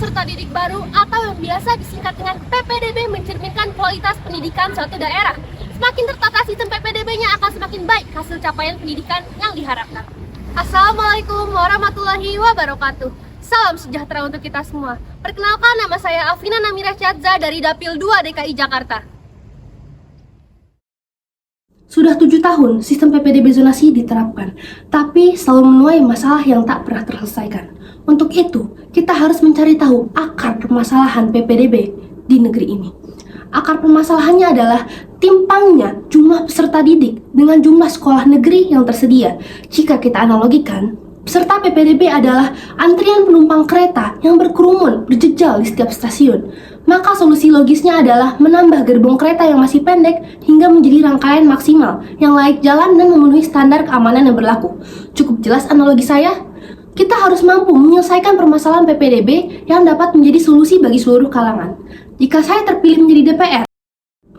peserta didik baru atau yang biasa disingkat dengan PPDB mencerminkan kualitas pendidikan suatu daerah. Semakin tertata sistem PPDB-nya akan semakin baik hasil capaian pendidikan yang diharapkan. Assalamualaikum warahmatullahi wabarakatuh. Salam sejahtera untuk kita semua. Perkenalkan, nama saya Afina Namira Syadza dari Dapil 2 DKI Jakarta. Sudah 7 tahun sistem PPDB zonasi diterapkan, tapi selalu menuai masalah yang tak pernah terselesaikan. Untuk itu, kita harus mencari tahu akar permasalahan PPDB di negeri ini. Akar permasalahannya adalah timpangnya jumlah peserta didik dengan jumlah sekolah negeri yang tersedia. Jika kita analogikan, peserta PPDB adalah antrian penumpang kereta yang berkerumun berjejal di setiap stasiun. Maka solusi logisnya adalah menambah gerbong kereta yang masih pendek hingga menjadi rangkaian maksimal yang layak jalan dan memenuhi standar keamanan yang berlaku. Cukup jelas analogi saya? Kita harus mampu menyelesaikan permasalahan PPDB yang dapat menjadi solusi bagi seluruh kalangan. Jika saya terpilih menjadi DPR,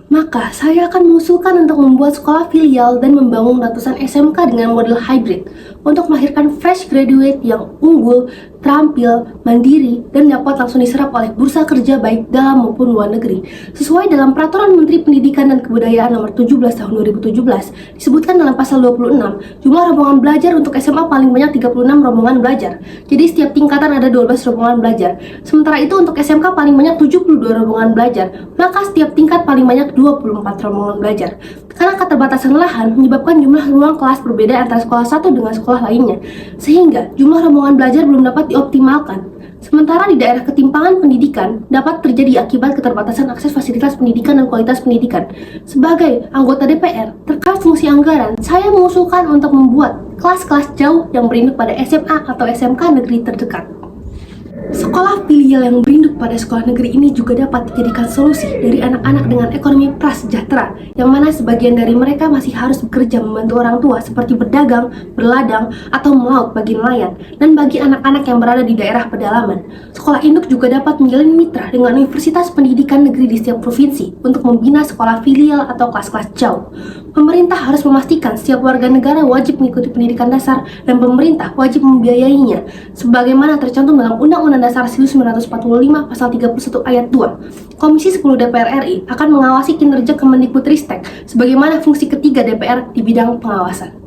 maka saya akan mengusulkan untuk membuat sekolah filial dan membangun ratusan SMK dengan model hybrid untuk melahirkan fresh graduate yang unggul, terampil, mandiri, dan dapat langsung diserap oleh bursa kerja baik dalam maupun luar negeri. Sesuai dalam Peraturan Menteri Pendidikan dan Kebudayaan Nomor 17 Tahun 2017, disebutkan dalam pasal 26, jumlah rombongan belajar untuk SMA paling banyak 36 rombongan belajar. Jadi setiap tingkatan ada 12 rombongan belajar. Sementara itu untuk SMK paling banyak 72 rombongan belajar, maka setiap tingkat paling banyak 24 rombongan belajar. Karena keterbatasan lahan menyebabkan jumlah ruang kelas berbeda antara sekolah satu dengan sekolah lainnya, sehingga jumlah rombongan belajar belum dapat dioptimalkan. Sementara di daerah ketimpangan pendidikan dapat terjadi akibat keterbatasan akses fasilitas pendidikan dan kualitas pendidikan. Sebagai anggota DPR, terkait fungsi anggaran, saya mengusulkan untuk membuat kelas-kelas jauh yang berinduk pada SMA atau SMK negeri terdekat. Sekolah filial yang berinduk pada sekolah negeri ini juga dapat dijadikan solusi dari anak-anak dengan ekonomi prasejahtera, yang mana sebagian dari mereka masih harus bekerja membantu orang tua seperti berdagang, berladang, atau melaut bagi nelayan. Dan bagi anak-anak yang berada di daerah pedalaman, sekolah induk juga dapat menjalin mitra dengan universitas pendidikan negeri di setiap provinsi untuk membina sekolah filial atau kelas-kelas jauh. Pemerintah harus memastikan setiap warga negara wajib mengikuti pendidikan dasar dan pemerintah wajib membiayainya sebagaimana tercantum dalam Undang-Undang Dasar 1945 Pasal 31 Ayat 2. Komisi 10 DPR RI akan mengawasi kinerja Kemendikbudristek sebagaimana fungsi ketiga DPR di bidang pengawasan.